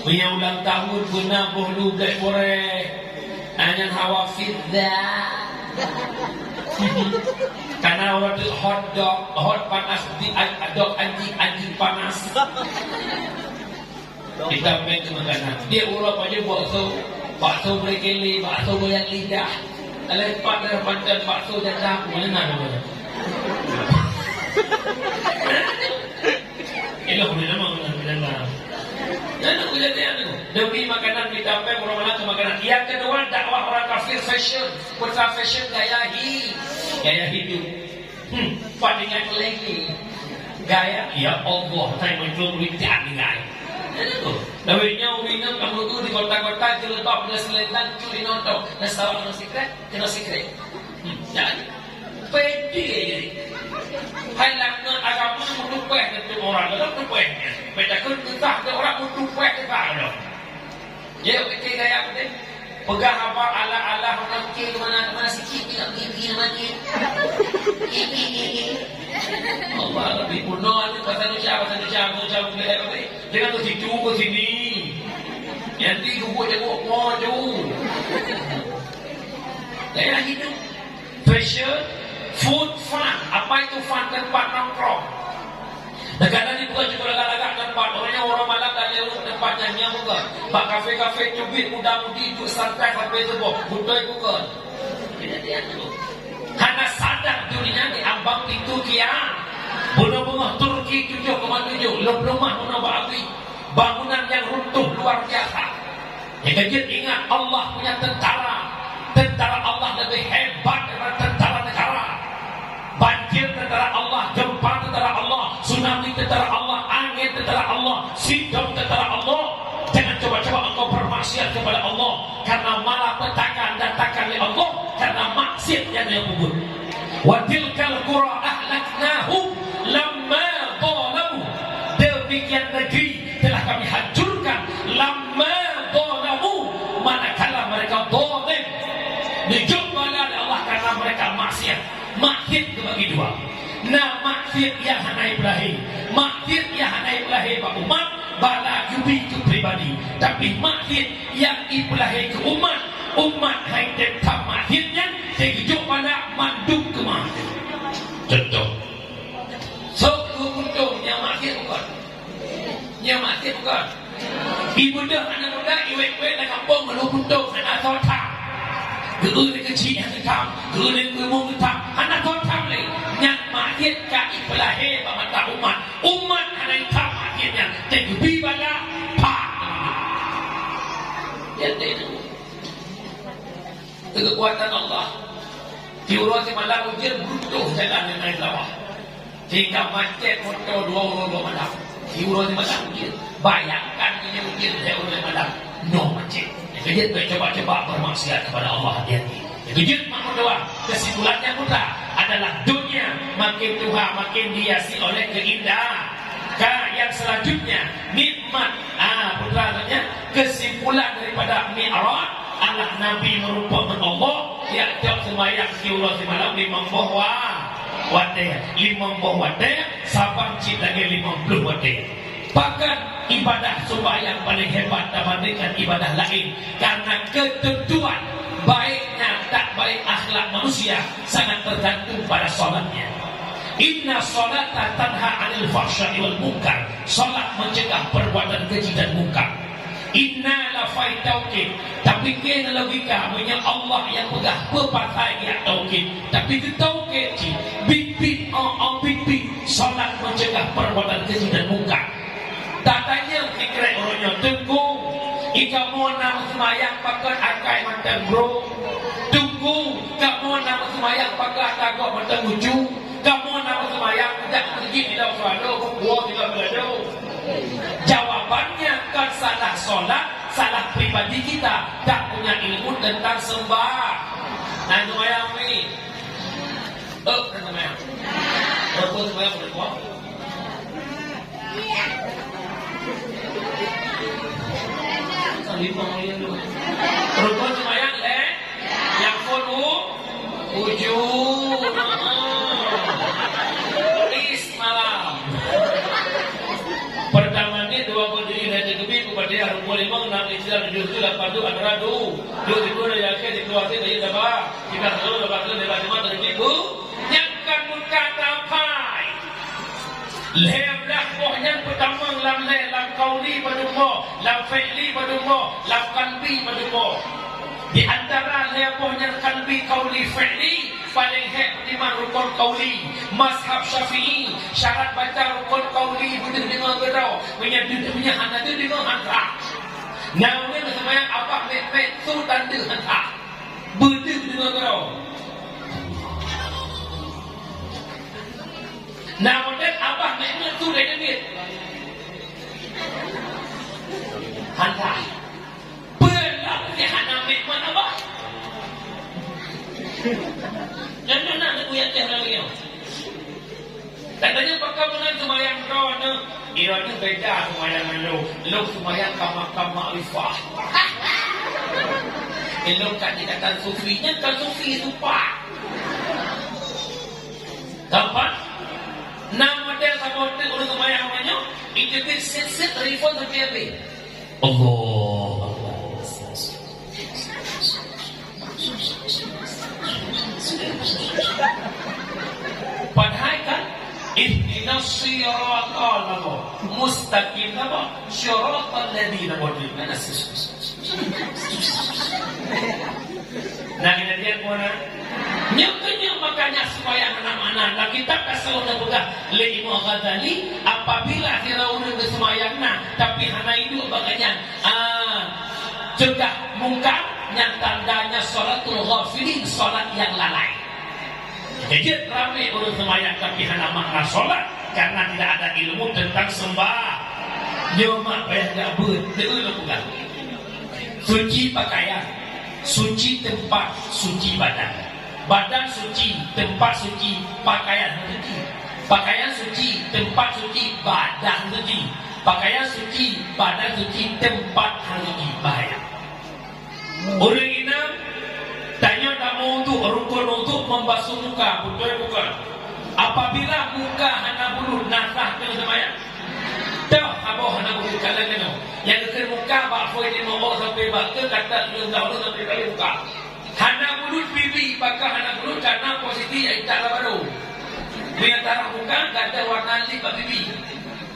Punya ulang tahun guna bolu black forest. Hanya hawa fitda. Karena orang tu hot panas di dog anjing panas. Kita main ke makanan. Dia urap aja bakso berkeli, bakso goyang lidah. Lepas dari pandan bakso jatah, mana namanya? Elok boleh nama mana? Dan aku jadi anu. Demi makanan kita main orang-orang ke makanan. Yang kedua dakwah orang kafir fashion, putra fashion gaya hidup. Pandingan lagi. Gaya, ya Allah, saya mencoba tidak gaya. Dawainya uminam kamu tu di kota-kota jeletok dan selendang curi nonton dan setawa kena secret. Jangan pede aja. Hai lakna agama mendupeh dengan orang, tak dupehnya. Bedakan entah ada orang mendupeh ke kalau. Ya, kita gaya apa deh? Pegang apa ala orang kiri mana sikit tidak gigi lagi. Allah lebih kuno itu bahasa Indonesia jangan ke situ ke sini nanti gubuk maju gaya hidup fashion food fun. Apa itu fun? Tempat nongkrong. Negara ini bukan cuma lagak-lagak tempat orang malam dan lewat tempat nyanyi bukan. Bak kafe-kafe cubit muda-mudi duduk santai sampai sebuah butai bukan. Tidak dia tu. Karena sadar dunia diambang pintu kiam. Bunga-bunga Turki 7,7 lemah menambah api. Bangunan yang runtuh luar biasa. Yang kejut ingat Allah punya tentara. Tentara Allah lebih hebat daripada tentara negara. Banjir tentara Allah, gempa tentara Allah, tsunami tentara Allah, angin tentara Allah, sidang tentara Allah. Jangan coba-coba engkau bermaksiat kepada Allah, karena malapetaka datangkan oleh Allah maksiat yang dia kubur. Wa tilkal qura ahlaknahum lamma zalamu. Demikian negeri telah kami hancurkan lamma zalamu, manakala mereka zalim. Dijumpai Allah karena mereka maksiat. Maksiat dibagi dua. Nah, maksiat yang hana Ibrahim, maksiat yang hana Ibrahim Pak umat bala yubi itu pribadi. Tapi maksiat yang Ibrahim ke umat hai tetap maksiatnya terhidup pada manduk kemah. Contoh. So, contoh yang maksiat bukan. Yang maksiat bukan. Ibu dah anak muda iwek-iwek nak kampung malu contoh anak total. Guru ni kecil yang hitam, guru ni ngomong hitam, anak total lagi. Yang maksiat ka Ibrahim mata umat anak hitam maksiatnya terhidup pada pak. Jadi kekuatan Allah diurus malam ujian butuh jalan yang naik bawah sehingga macet motor dua malam diurus malam ujian. Bayangkan ini ujian saya urus malam no macet kejadian coba-coba bermaksiat kepada Allah hati-hati. Kejadian makna doa kesimpulannya mudah adalah dunia makin tua makin dihiasi oleh keindahan. Yang selanjutnya nikmat putranya kesimpulan daripada Mi'raj Allah Nabi merupakan Allah yang tiap sembahyang siulah semalam 50 wadah 50 wadah sabang cita lagi 50 wadah. Bahkan ibadah sembahyang paling hebat dibandingkan ibadah lain karena ketentuan baiknya tak baik akhlak manusia sangat tergantung pada solatnya. Inna salata tanha 'anil fahsya'i wal munkar. Salat mencegah perbuatan keji dan munkar. Inna la fai tauhid. Tapi kena logika punya Allah yang pegah pepatai ya tauhid. Tapi ke tauhid bibit bibit salat mencegah perbuatan keji dan munkar. Tatanya fikir orangnya tunggu ikamu nama semayang pakai akai mantan bro. Tunggu kamu nama semayang pakai tagak mantan ujung. Kamu nama semayang tidak pergi tidak suado buah tidak berado. Jawabannya kan salah solat, salah pribadi kita tak punya ilmu tentang sembah. Nah semayang ni, kan semayang. Berapa semayang boleh buat? Lima miliar dulu. Rukun semayang yang puluh ujung. Malam pertama ni dua berdiri dan kebi kepada harus lima enam istilah tujuh lapan tu antara dua itu dah yakin dikeluarkan dari dapat jika selalu dapat dapat cuma tertipu yang kamu kata pai leblah yang pertama lam kauli berumur lam fi'li berumur lam qalbi berumur di antara lepohnya kalbi kauli fi'li paling lima rukun kauli mazhab syafi'i syarat baca rukun kauli butuh dengan gerau punya anak itu dengan hantar namanya semayang apa mek tu tanda hantar butuh dengan gerau namanya apa mek tu dah debit hantar belah dia anak mek mana apa jangan nak kuat teh lagi. Katanya pakai dengan semayang rohnya, iranya beda semayang lu semayang kama rifah. Lu kan dikatakan sufinya kan sufi itu pak. Kapan? Nama dia sama dia orang semayang namanya, itu set rifah sampai apa? Allah. Padahal kan ihdinas siratal mustaqim apa siratal ladzina an'amta nah ini dia mana nyakanya makanya supaya anak-anak kita kasih udah buka Imam Ghazali apabila Firaun bersemayangna tapi hana itu bagainya cegah mungkar yang tandanya salatul ghafilin salat yang lalai. Jadi ramai orang semayang tapi hanya makna solat karena tidak ada ilmu tentang sembah. Dia mak payah tak betul bukan. Suci pakaian, suci tempat, suci badan. badan suci, tempat suci, pakaian suci. Pakaian suci, tempat suci, badan suci. Pakaian suci, badan suci, tempat suci. Bahaya. Orang ini tanya tak mau rukun untuk membasuh muka, betul bukan? Apabila muka hana bulu nasah ke sembahyang. Tahu apa hana bulu kalau kena. Yang ke muka bak foi di nombor sampai bak ke kata lu tahu sampai kali muka. Hana bulu pipi, bakal hana bulu karena posisi yang tak baru. Di antara muka tak ada warna lip pipi.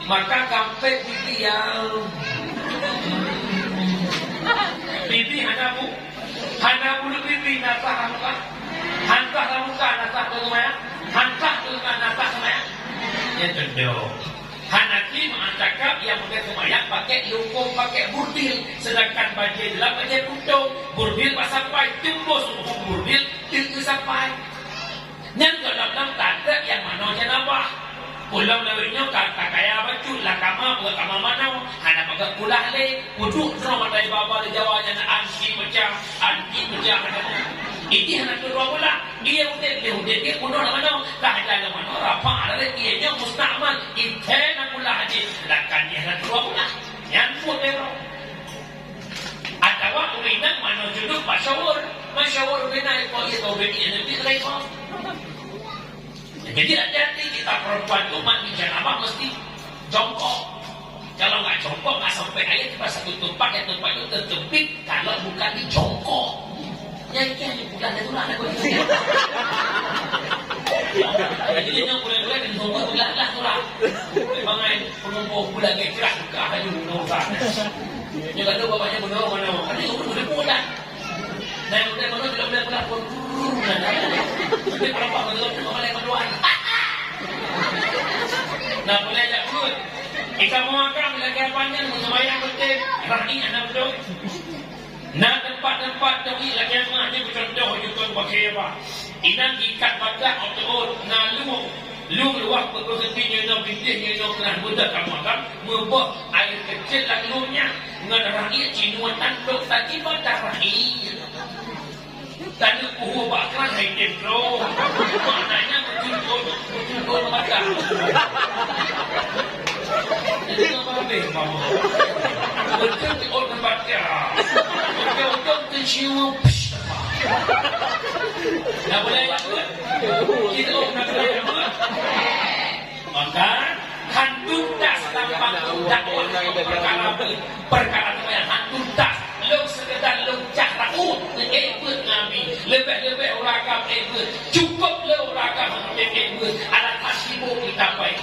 Maka kampet pipi yang pipi hana bulu pipi nasah muka. Hantah muka nasah ke sembahyang. Hantah ke nasah sembahyang. Ya tentu. Hanafi mengatakan yang pakai sembahyang pakai lukum, pakai burdil, sedangkan baju dalam baju putih burdil pas sampai tembus hukum burdil itu sampai. Yang dalam tanda yang mana jenabah. Pulau lawinyo kata kaya baju lah kama mana hana pakai pulah le duduk sama dari bawah di Jawanya anti pecah ini hana kedua pula dia udah kuno mana tak ada mana apa ada dia nya musta'mal intena pula haji lakan dia hana kedua pula yang putero atau ulinan mana juduk masyawur bina ko itu bini nanti lagi. Jadi hati-hati kita perempuan itu mandi janabah mesti jongkok. Kalau nggak jongkok nggak sampai air cuma satu tempat yang tempat itu terjepit kalau bukan di jongkok. Ya ini bukan itu lah aku. Jadi dia boleh di jongkok bulan lah tu lah. Memang pengumpul bulan kayak keras juga hanya bunuh. Dia kata bapaknya bunuh mana? Ada yang bunuh bulan. Nah yang bunuh bila bulan pun. Jadi perempuan betul betul boleh berdoa. Nah boleh tak pun. Kita mau akan lagi panjang sembahyang betul. Rahi anak betul. Nah tempat-tempat doi lagi yang mana bercontoh juga pakai apa? Inang ikat badak atau lu luar berkonsepnya nak bintiknya nak kena budak kamu kan membuat air kecil lalunya dengan rahi cinuan tanduk tadi badak rahi. Tadi kuhu bakal haidem bro. Maknanya betul macam. Jadi apa lebih kamu? Betul di orang baca. Betul tercium. Dah boleh buat. Kita nak buat. Maka hantu das tampak dakwah perkara yang hantu das. Lu sekedar lu cahraut ikut Nabi lebih urakam ikut cukup lu urakam ikut alat sibuk kita baik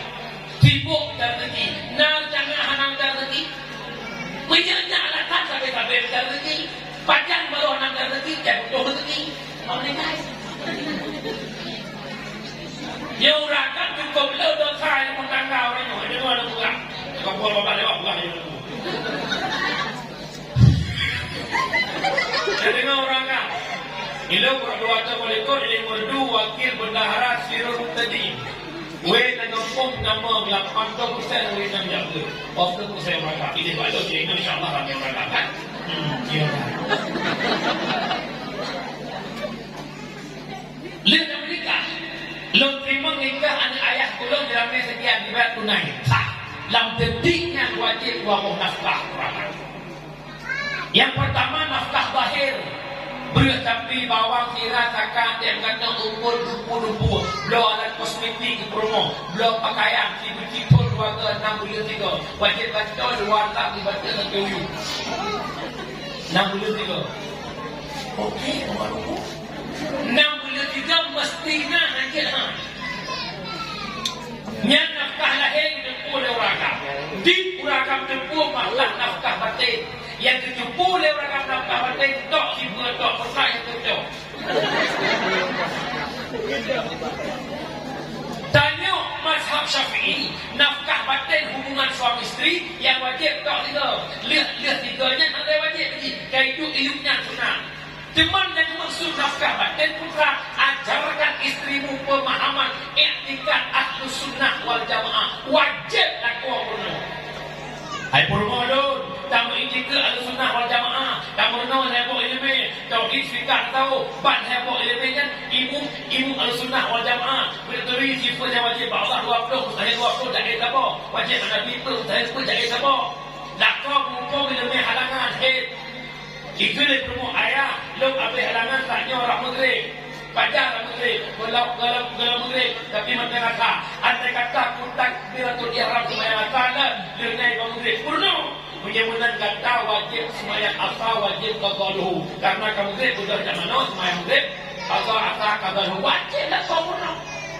sibuk dan rezeki nah jangan hanam dan rezeki punyanya alat sampai dan rezeki panjang baru hanam dan rezeki dan butuh rezeki mau nikah ya urakam cukup lu dosa yang mentangga orang itu ada bukan kalau bapak lewat bukan itu. Jadi orang kan, ilau berdua termolekur, ilau berdua wakil bendahara sirul tadi. Wei menempung nama 80% wei nam jaga. Waktu tu saya mereka. Ini baru jadi insyaAllah kami mereka kan. Ya. Lihat Amerika, lo terima nikah anak ayah kulon dalamnya sekian dibayar tunai. Sah. Lam detiknya wajib wabah nafkah perangai. Yang pertama nafkah bahir. Berat tapi bawang kira takkan yang kata umur 20 belum alat kosmetik ke promo, belum pakaian tipu-tipu 2 ke 6 bulan 3 wajib baca 2 tak dibaca sampai ujung 6 bulan 3 okey, nomor 6 bulan 3 mestinya aja yang nafkah lahir ditempuh oleh urakam di urakam tempuh malah nafkah batin yang ditempuh oleh urakam nafkah batin tok sibuk tok perkara yang tok tanya mazhab Syafi'i nafkah batin hubungan suami isteri yang wajib tok 3 lihat 3-nya ada wajib kayak itu ilmunya sunnah. Cuman yang maksud nafkah batin putra ajarkan istrimu pemahaman i'tikad ahlus sunnah wal jamaah wajib takwa penuh. Hai permohon tamu i'tikad ahlus sunnah wal jamaah tamu no hebo ilmu tauhid fikah tahu ban hebo ilmu kan ibu ilmu al-sunnah wal jamaah berdiri sifat yang wajib Allah 20 saya 20 tak ada apa wajib Nabi itu saya pun tak ada apa nak kau muka bila main halangan itu dia perlu ayah lu apa halangan taknya orang Maghrib pada orang Maghrib kalau Maghrib tapi macam kata andai kata kuntak bila tu dia Arab semaya ta'ala dia naik orang Maghrib purno menyebutkan kata wajib semaya asal wajib qadaluhu karena kamu Maghrib sudah macam mana semaya Maghrib asal qadaluhu wajib lah kau purno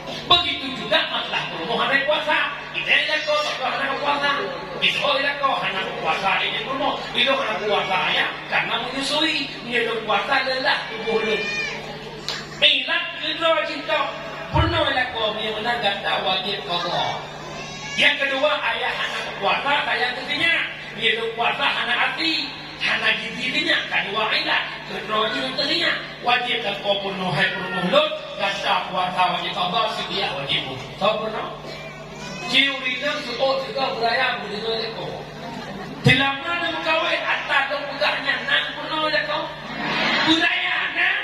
begitu juga masalah permohonan hari puasa kita lihat kau tak puasa besok lihat kau hanya puasa ini purno itu hanya puasa ya karena menyusui menyedot puasa lelah tubuh lu ilat kedua cinta purno lihat kau menyebutkan kata wajib qada yang kedua ayah hanya puasa saya ketinya menyedot puasa hanya hati hanya gizinya kedua ilat kedua cinta wajib kau purno hai purno lut kata puasa wajib qada sedia wajib tahu purno ciurinan suot juga beraya begitu aja kau dalam mana kawin atas tu budaknya nang purno aja kau budaya nang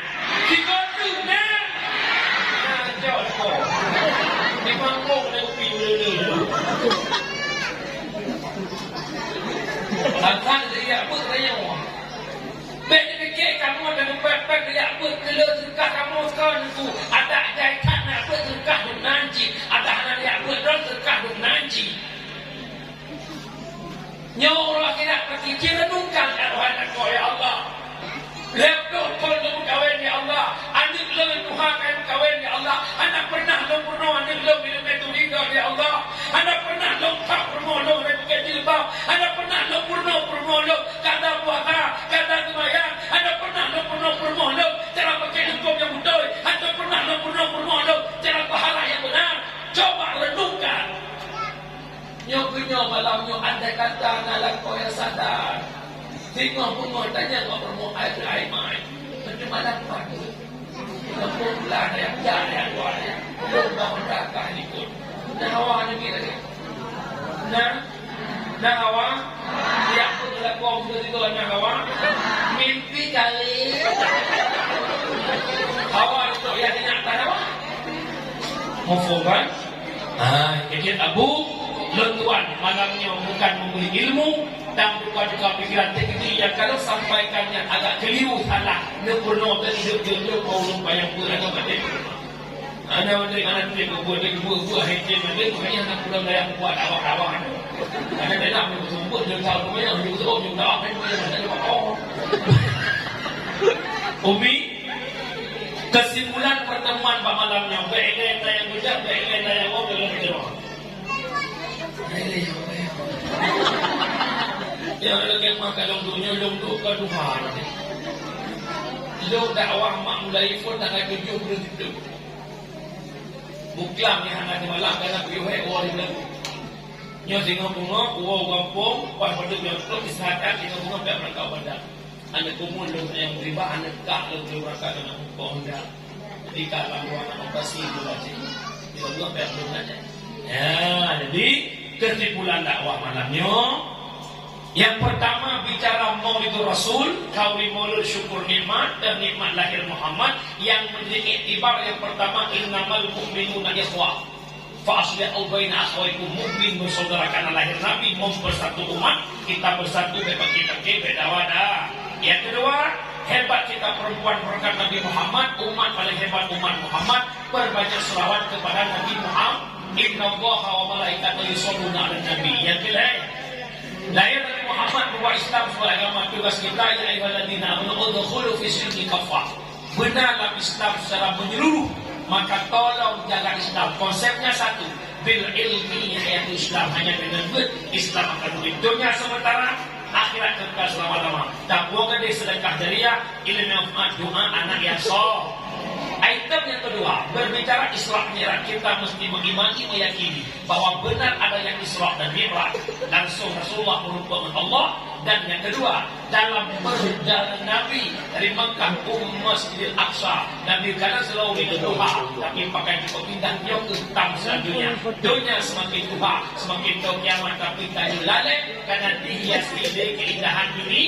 dikotu nang jauh kau di mangkok dan pilu lantan dia apa raya beda fikir kamu ada pepek dia apa kalau surkah kamu sekarang tu ada jaitan apa surkah duk nanti ada anak dia apa dah surkah duk nanti nyawa kita berfikir renungkan anak kau ya Allah laptop kalau kawin ya Allah anak lo Tuhan kawin ya Allah anak pernah lo pernah anak lo bila itu hingga ya Allah anak pernah lo tak pernah lo pakai jilbab anak pernah lo pernah lo kata puasa kata sembahyang anak pernah lo cara pakai hukum yang betul anak pernah lo cara pahala yang benar coba renungkan nyoba malamnya andai kata anak kau yang sadar tengok pun tanya kau perlu air mai macam mana pagi kamu bulan yang jari yang luar yang lomba mendakah itu nah awak ni lagi nah awak dia pun telah kau begitu nah awak mimpi kali awak itu yang dinyakan awak mufumkan kekit abu lentuan malamnya bukan membeli ilmu dan bukan juga pikiran teknik yang kalau sampaikannya agak keliru salah nepurno dan hidup dia mau lupa yang kurang macam ada anak dia buat hejin dia makanya nak pulang yang buat awak ada nak bersumber dia tahu namanya dia betul dia tak apa dia Umi kesimpulan pertemuan malamnya baiklah yang bujang baiklah yang ngobrol dalam yang lagi makan longdunya longdu keduhan lo dakwah mak mulai pun tak ada tujuh begitu buklam ni hanya di malam karena piuhai orang dia nyo singo bunga uwa kampung pas pada yang tu kesihatan singo bunga tak berangkat pada anda kumul lo yang riba anda tak lo berangkat dengan hukum anda jadi kalau anak operasi dulu aja dia bunga tak berangkat ya jadi kesimpulan dakwah malamnya yang pertama bicara Maulid Rasul kauli maulud syukur nikmat dan nikmat lahir Muhammad yang menjadi iktibar yang pertama innamal mu'minuna ikhwah fa aslihu baina akhawaykum mukmin bersaudarakan lahir Nabi mempersatu umat kita bersatu bagi beda wadah yang kedua hebat kita perempuan berkat Nabi Muhammad umat paling hebat umat Muhammad berbanyak selawat kepada Nabi Muhammad innallaha wa malaikatahu yusholluna 'alan nabi yang ketiga lahir Nabi Muhammad membawa Islam sebagai agama tugas kita ya ayyuhalladzina amanu udkhulu fi silmi kaffah benarlah Islam secara menyeluruh maka tolong jaga Islam konsepnya satu bil ilmi hayat Islam hanya dengan Islam akan hidup dunia sementara akhirat kekal selama-lamanya takwa gede sedekah jariah ilmu doa anak yang soleh. Item yang kedua, berbicara Isra Mi'raj kita mesti mengimani meyakini bahwa benar ada yang Isra dan Mi'raj langsung Rasulullah berjumpa dengan Allah dan yang kedua dalam perjalanan Nabi dari Mekah ke Masjidil Aqsa Nabi kadang selalu di duha tapi pakai pindah dia ke tamsa dunia semakin duha semakin jauh kiamat tapi tadi lalai karena dihias oleh keindahan ini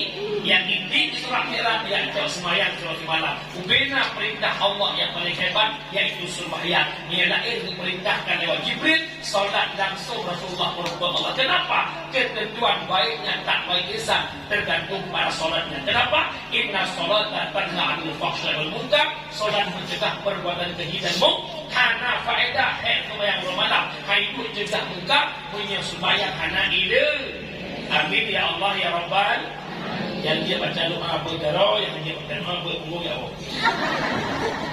yang inti Isi surat Mi'raj yang kau semayang surat malam. Ubina perintah Allah yang paling hebat yaitu sembahyang. Ialah diperintahkan lewat Jibril, solat langsung Rasulullah berbuat Allah. Kenapa? Ketentuan baiknya tak baik insan tergantung pada solatnya. Kenapa? Inna solata tanha 'anil fahsya'i wal munkar. Solat mencegah perbuatan keji dan munkar. Karena faedah sembahyang malam, hidup cegah munkar, punya sembahyang hana ide. Amin ya Allah ya Rabbal. Yang dia baca doa berdoa, yang dia baca doa berumur ya Allah.